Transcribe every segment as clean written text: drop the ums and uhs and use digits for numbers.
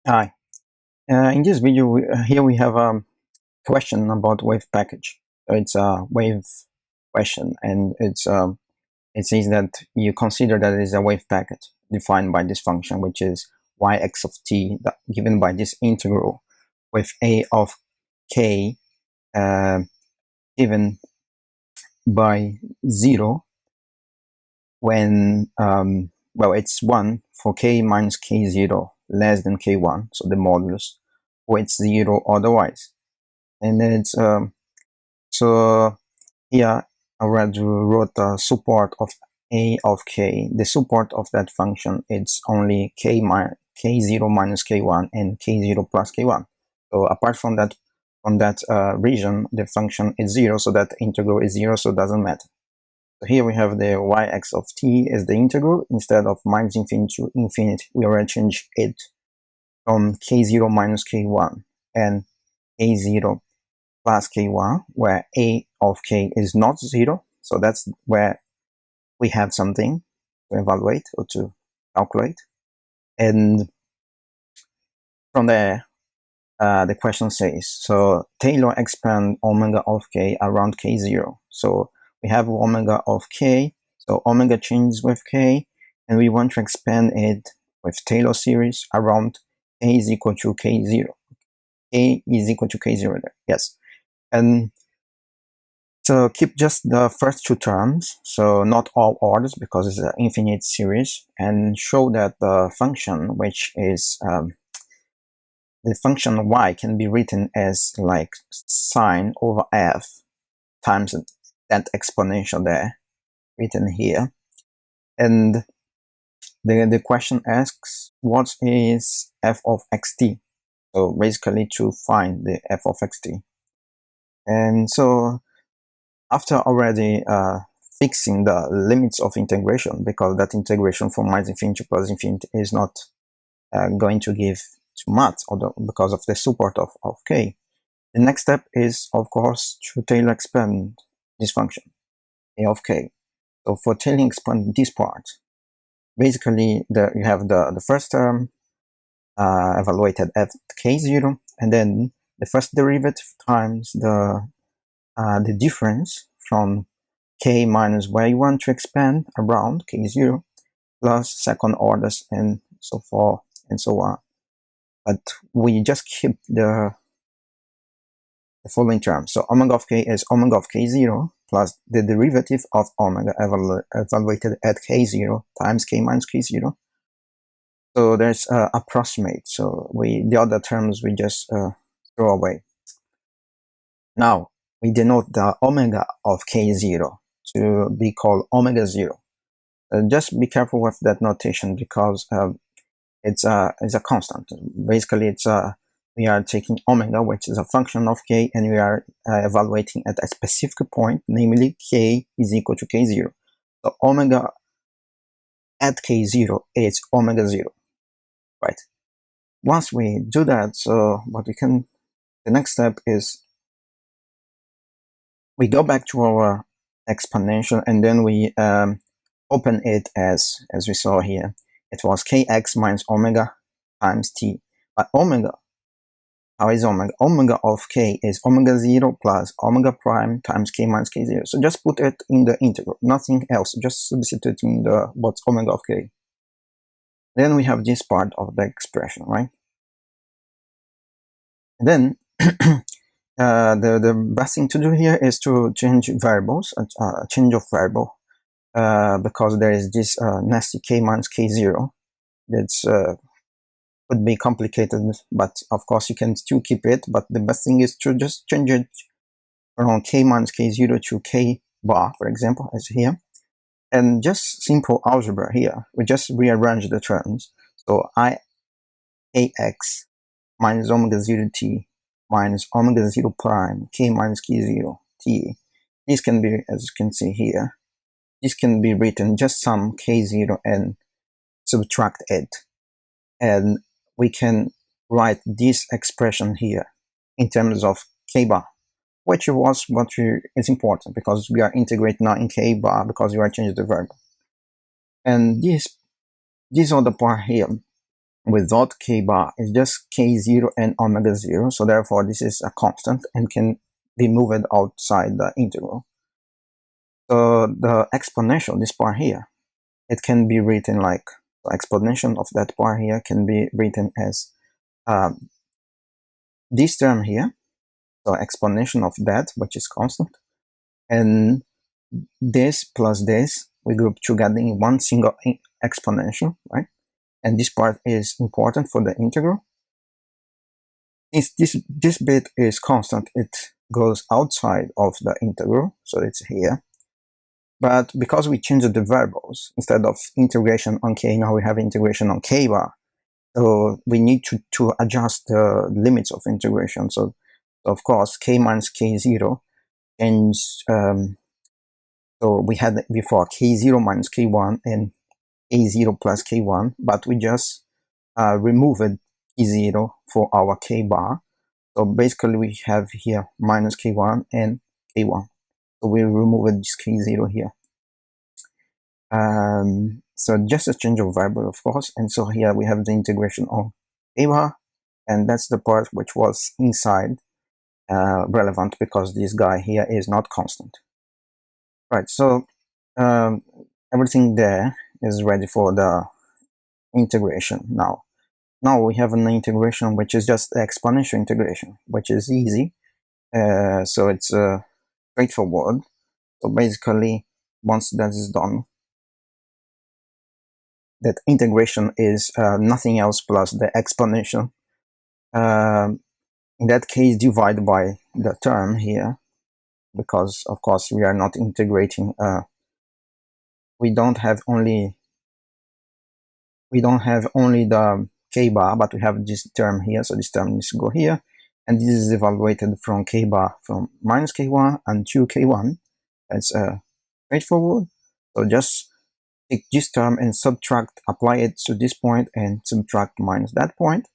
Hi. In this video, here we have a question about wave package. So it's a wave question, and it says that you consider that it is a wave packet defined by this function, which is yx of t, given by this integral with a of k given by 0 when, well, it's 1 for k minus k0 less than k1, so the modulus, or it's 0 otherwise. And then it's so here I already wrote the support of a of k. The support of that function it's only k0 minus k1 and k0 plus k1. So apart from that region, the function is 0, so that integral is 0, so it doesn't matter. So here we have the yx of t as the integral. Instead of minus infinity to infinity, we already changed it from k0 minus k1 and k0 plus k1, where a of k is not 0. So that's where we have something to evaluate or to calculate. And from there, the question says, so Taylor expand omega of k around k0. So we have omega of k, so omega changes with k, and we want to expand it with Taylor series around k is equal to k0. K is equal to k0 there, yes. And so keep just the first two terms, so not all orders because it's an infinite series, and show that the function, which is the function y, can be written as like sine over f times that exponential there written here. And the question asks, what is f of xt? So basically to find the f of xt. And so after already fixing the limits of integration, because that integration from minus infinity to plus infinity is not going to give too much, because of the support of k. The next step is, of course, to Taylor expand this function, a of k. So for Taylor expand this part, basically you have the first term evaluated at k0, and then the first derivative times the difference from k minus y1 to expand around k0 plus second orders and so forth and so on. But we just keep the following terms. So omega of k is omega of k0 plus the derivative of omega evaluated at k0 times k minus k0. So there's approximate. So the other terms we just throw away. Now we denote the omega of k0 to be called omega 0. Just be careful with that notation because it's a constant. Basically, we are taking omega, which is a function of k, and we are evaluating at a specific point, namely k is equal to k0. So omega at k0 is omega 0, right? Once we do that, so the next step is we go back to our exponential, and then we open it as we saw here. It was kx minus omega times t. But omega, how is omega? Omega of k is omega 0 plus omega prime times k minus k0. So just put it in the integral, nothing else. Just substituting what's omega of k. Then we have this part of the expression, right? And then the best thing to do here is to change variables, change of variable, because there is this nasty k minus k0 that's could be complicated, but of course you can still keep it. But the best thing is to just change it from k minus k0 to k bar, for example, as here. And just simple algebra here, we just rearrange the terms. So ax minus omega 0 t minus omega 0 prime k minus k0 t. This can be, as you can see here, this can be written just sum k0 and subtract it. And we can write this expression here in terms of k bar, which is important because we are integrating now in k bar because we are changing the variable. And this other part here, without k bar is just k0 and omega 0, so therefore this is a constant and can be moved outside the integral. So the exponential, this part here, it can be written like the exponential of that part here can be written as this term here, so exponential of that, which is constant, and this plus this we group together in one single exponential, right? And this part is important for the integral. Since this bit is constant, it goes outside of the integral, so it's here. But because we changed the variables, instead of integration on k, now we have integration on k bar. So we need to adjust the limits of integration. So of course, k minus k0 and so we had before k0 minus k1 and k0 plus k1, but we just removed k0 for our k bar. So basically we have here minus k1 and k1. So we removed this k0 here. So just a change of variable, of course. And so here we have the integration on k bar, and that's the part which was inside relevant because this guy here is not constant. Right, so everything there is ready for the integration now. Now we have an integration which is just exponential integration, which is easy. So it's straightforward. So basically, once that is done, that integration is nothing else plus the exponential. In that case, divided by the term here, because of course we are not integrating. We don't have only the k bar, but we have this term here, so this term needs to go here, and this is evaluated from k bar from minus k1 and to k1. That's straightforward. So just take this term and subtract, apply it to this point and subtract minus that point.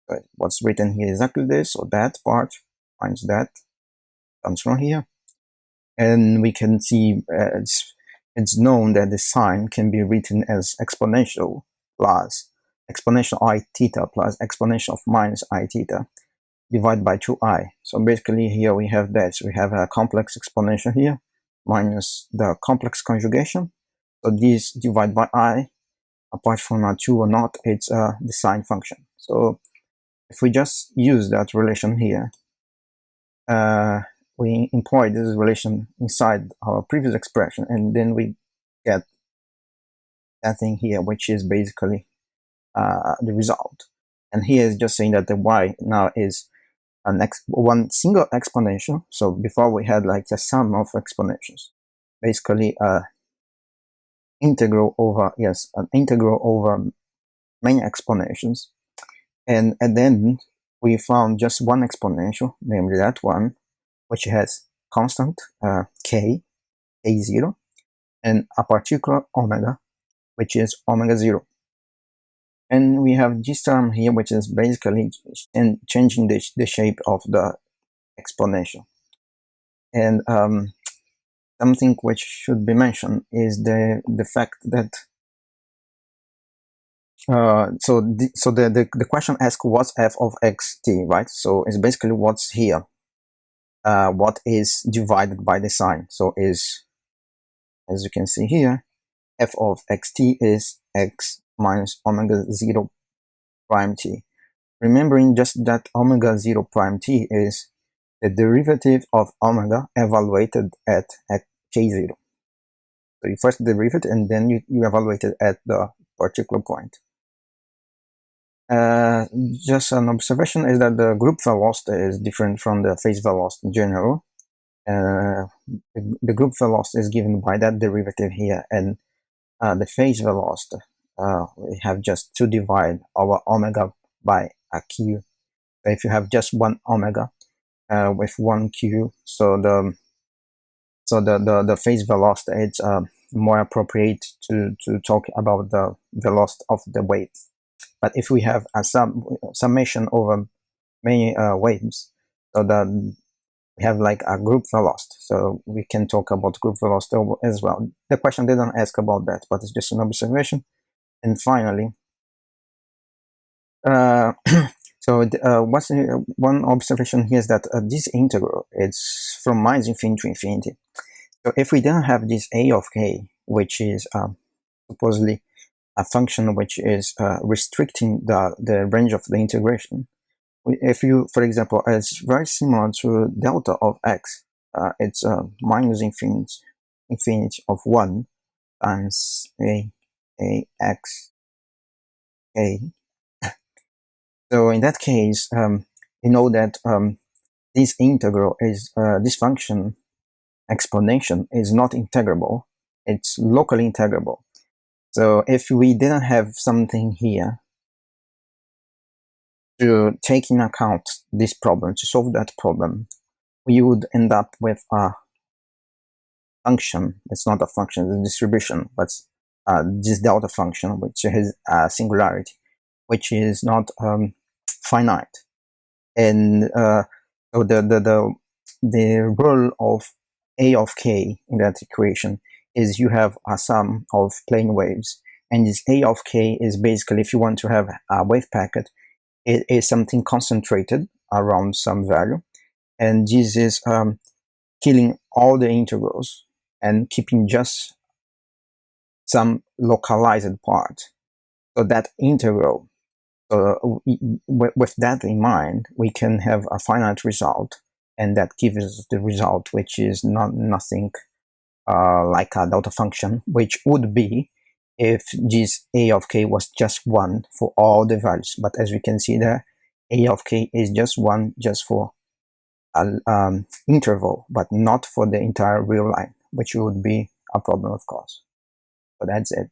So what's written here is exactly this, so that part minus that comes from here, and we can see it's known that the sign can be written as exponential plus exponential I theta plus exponential of minus I theta divided by 2i. So basically here we have that. So we have a complex exponential here minus the complex conjugation. So this divided by I, apart from a 2 or not, it's the sine function. So if we just use that relation here, we employ this relation inside our previous expression, and then we get that thing here, which is basically the result. And here is just saying that the y now is one single exponential. So before we had like a sum of exponentials, basically integral over many exponentials, and then we found just one exponential, namely that one, which has constant k0, and a particular omega, which is omega 0. And we have this term here, which is basically changing the shape of the exponential. And something which should be mentioned is the fact that the question asks what's f of xt, right? So it's basically what's here, what is divided by the sign. So is, as you can see here, f of xt is x minus omega 0 prime t. Remembering just that omega 0 prime t is the derivative of omega evaluated at k0. So you first derive it and then you evaluate it at the particular point. Just an observation is that the group velocity is different from the phase velocity in general. The group velocity is given by that derivative here, and the phase velocity, we have just to divide our omega by a q. So if you have just one omega with one q, so the phase velocity, it's more appropriate to talk about the velocity of the wave. But if we have a summation over many waves, so that we have like a group velocity, so we can talk about group velocity as well. The question didn't ask about that, but it's just an observation. And finally, uh, so one observation here is that this integral is from minus infinity to infinity. So if we don't have this a of k, which is supposedly a function which is restricting the range of the integration, if you, for example, it's very similar to delta of x. It's minus infinity of 1 times a x a. So in that case, you know that this integral is this function exponential is not integrable. It's locally integrable. So if we didn't have something here to take in account this problem, to solve that problem, we would end up with a function. It's not a function, it's a distribution, but this delta function, which has a singularity, which is not finite. And so the rule of a of k in that equation is you have a sum of plane waves, and this a of k is basically, if you want to have a wave packet, it is something concentrated around some value, and this is killing all the integrals and keeping just some localized part. So that integral, with that in mind, we can have a finite result, and that gives us the result, which is nothing like a delta function, which would be if this a of k was just 1 for all the values. But as we can see there, a of k is just 1 just for an interval, but not for the entire real line, which would be a problem, of course. So that's it.